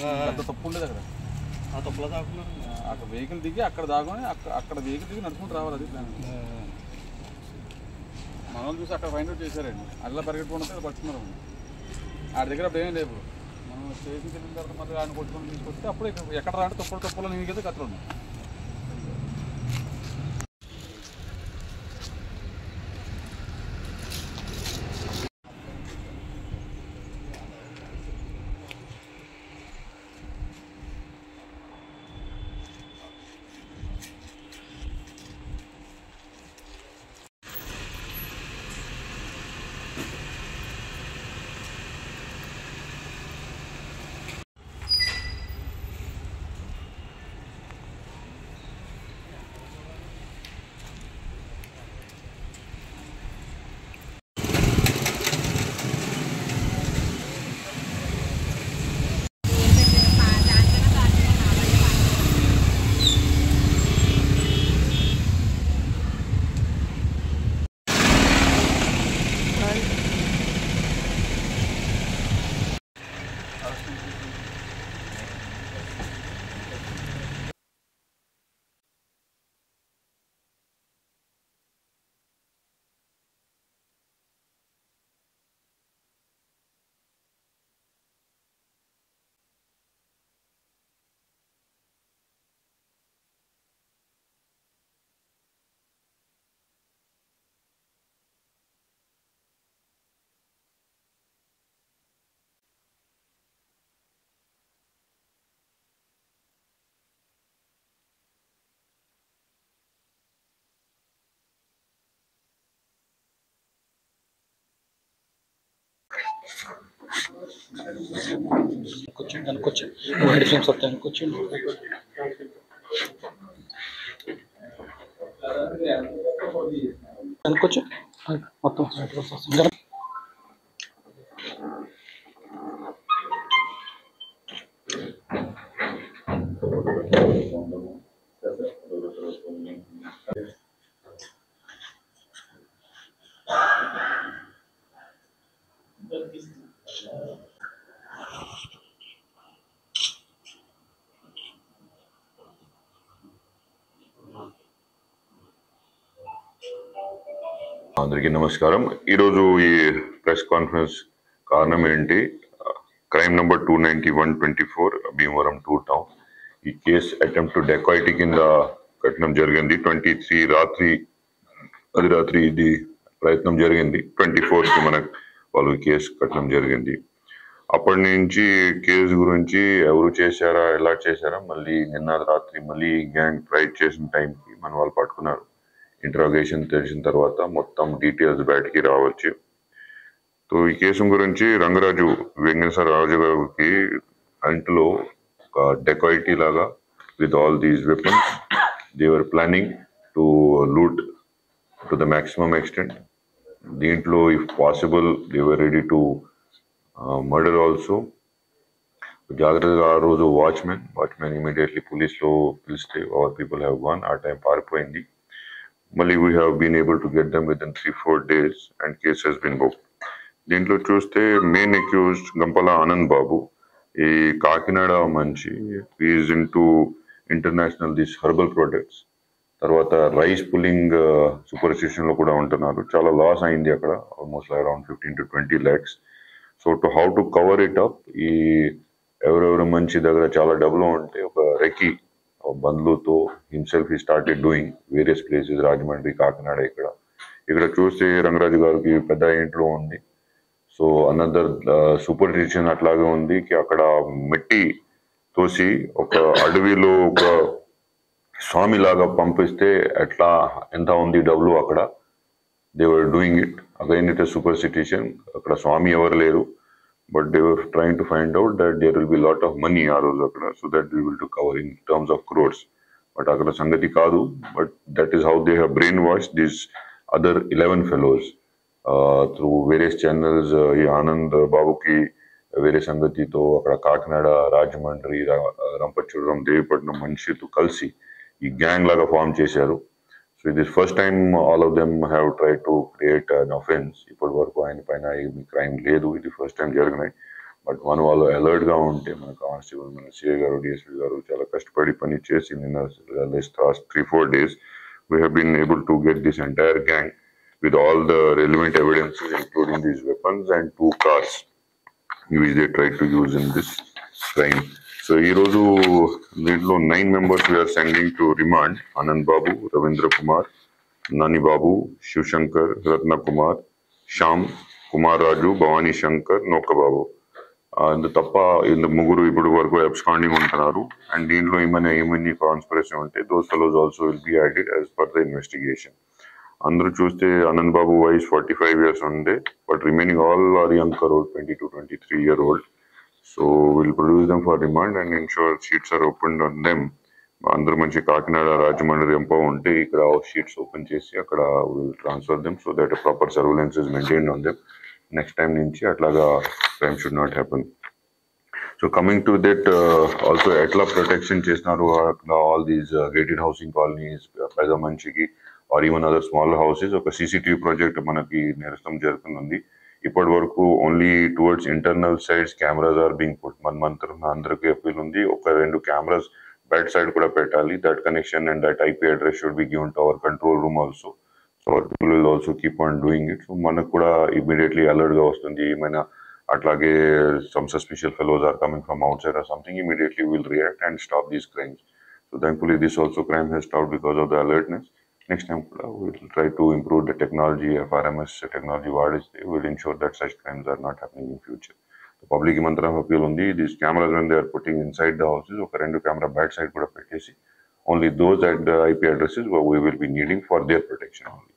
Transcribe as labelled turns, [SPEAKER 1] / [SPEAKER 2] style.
[SPEAKER 1] పెద్ద తప్పు ఉండేది అక్కడ.
[SPEAKER 2] ఆ తప్పులో దాక్కున్నారు.
[SPEAKER 1] అక్కడ వెహికల్ దిగి అక్కడ దాగుని అక్కడ వెహికల్ దిగి నడుచుకుంటూ రావాలి. అది ప్లాన్. మన వాళ్ళు చూసి అక్కడ ఫైండ్ అవుట్ చేశారండి. అలా పరిగెట్టుకుంటే పట్టుకున్నారు. ఆడి దగ్గర అప్పుడు ఏమీ లేవు. మనం స్టేషన్కి వెళ్ళిన తర్వాత మళ్ళీ ఆయన కొట్టుకొని తీసుకొస్తే అప్పుడు ఎక్కడ రాంటే తప్పులు నీకు కదా కథలు ఉన్నాయి.
[SPEAKER 2] అనుకోవచ్చు హెడ్ ఫ్రేమ్స్ వస్తాయి అనుకోవచ్చు. అనుకోవచ్చు మొత్తం
[SPEAKER 3] అందరికీ నమస్కారం. ఈరోజు ఈ ప్రెస్ కాన్ఫరెన్స్ కారణం ఏంటి? Crime number 291/24 Bhimavaram 2 town. ఈ కేసు అటెంప్ట్ టు డెకాయిటీ కింద కట్టడం జరిగింది. 23 రాత్రి ఇది ప్రయత్నం జరిగింది. 24కి మనకు వాళ్ళు కేసు కట్టడం జరిగింది. అప్పటి నుంచి కేసు గురించి ఎవరు చేశారా, ఎలా చేశారా, మళ్ళీ నిన్న రాత్రి మళ్ళీ గ్యాంగ్ ట్రై చేసిన టైంకి మన వాళ్ళు పట్టుకున్నారు. ఇంట్రాగేషన్ తెలిసిన తర్వాత మొత్తం డీటెయిల్స్ బయటికి రావచ్చు. సో ఈ కేసు గురించి రంగరాజు వెంకటేశ్వర రాజు గారికి ఇంట్లో ఒక డెకాయిటీ లాగా with all these weapons they were planning to loot to the maximum extent. దీంట్లో if possible they were ready to murder also. జాగ్రత్తగా ఆ రోజు వాచ్మెన్ ఇమీడియట్లీ పోలీస్లో పిలిస్తే ఆల్ పీపుల్ హ్యావ్ గోన్. ఆ టైం పారిపోయింది. మళ్ళీ we have been able to get them within 3-4 days and case has been booked. దీంట్లో చూస్తే మెయిన్ అక్యూజ్డ్ గంపల ఆనంద్ బాబు, ఈ కాకినాడ మంచి, is in to international this herbal products, తర్వాత రైస్ పుల్లింగ్ సూపర్ స్టేషన్లో కూడా ఉంటున్నారు. చాలా లాస్ అయింది అక్కడ, almost around 15 to 20 lakhs. So to how to cover it up, ఈ ఎవరెవరు మంచి దగ్గర చాలా డబ్బులు ఉంటే ఒక రెక్కి బండ్లతో హిమ్సెల్ఫ్ ఈ started doing various places, Rajahmundry, Kakinada. ఇక్కడ చూస్తే రంగరాజు గారికి పెద్ద ఇంట్లో ఉంది. సో అనదర్ సూపర్ స్టిషన్ అట్లాగే ఉంది. అక్కడ మట్టి తోసి ఒక అడవిలో ఒక స్వామి లాగా పంపిస్తే ఎట్లా ఎంత ఉంది డబ్బులు అక్కడ. They were doing it again it superstition. అక్కడ స్వామి ఎవరు లేరు, but they were trying to find out that there will be a lot of money akada, so that we will to cover in terms of crores. But akada sangati kaadu, but that is how they have brainwashed these other 11 fellows through various channels. Anand Babu ki various sangati to akada Kakinada, Rajamandri, Rampachuram, Devapatnam manchi to kalsi ee gang laga form chesaru. So this first time all of them have tried to create an offense. ఇప్పటి వరకు ఆయన పైన ఏమి crime లేదు, ఇది first time జరిగినాయి. But మన వాళ్ళు అలర్ట్గా ఉంటే మన కానిస్టేబుల్ మన సిఐ గారు డిఎస్పీ గారు చాలా కష్టపడి పని చేసి నిన్న last 3-4 days we have been able to get this entire gang with all the relevant evidences including these weapons and 2 cars which they tried to use in this crime. So ee roju deentlo 9 members we are sending to remand: Anand Babu, Ravindra Kumar, Nani Babu, Shiv Shankar, Ratna Kumar, Sham, Kumar Raju, Bhavani Shankar, Noka Babu. ఇందు తప్ప ఇందు ముగ్గురు ఇప్పుడు వరకు absconding ఉంటున్నారు. And దీంట్లో ఏమని conspiracy ఉంటే those fellows also will be added as per the investigation. అందరూ చూస్తే ఆనంద్ బాబు వయస్ 45 years ఉండే, but remaining all are young old 22-23 year old. So will produce them for remand and insure sheets are open on them. అందరూ మంచి కాకినాడ రాజమండ్రి ఎంపో ఉంటే ఇక్కడ sheets open చేసి అక్కడ will transfer them so that proper surveillance is maintained on them. Next time నుంచి అట్లాగా crime should not happen. So coming to that, also etla protection chesnaru all these gated housing colonies, Pedamanchiki or even other smaller houses. Oka CCTV project manaki nerastam jarutundi. ఇప్పటి వరకు only towards internal sides cameras are being put. మన అందరికి appeal ఉంది, ఒక 2 cameras బయట side కూడా పెట్టాలి. That connection and that IP address should be given to our control room also. So our people will also keep on doing it. So మనకు కూడా immediately అలర్ట్గా వస్తుంది, ఏమైనా అట్లాగే some suspicious fellows are coming from outside or something, immediately we will react and stop these crimes. So thankfully this also crime has stopped because of the alertness. Next time we will try to improve the technology, FRMS technology we will ensure that such crimes are not happening in future. The public mantra appeal undi, these cameras when they are putting inside the houses oka 2 camera back side kuda pettesi only those at the IP addresses we will be needing for their protection only.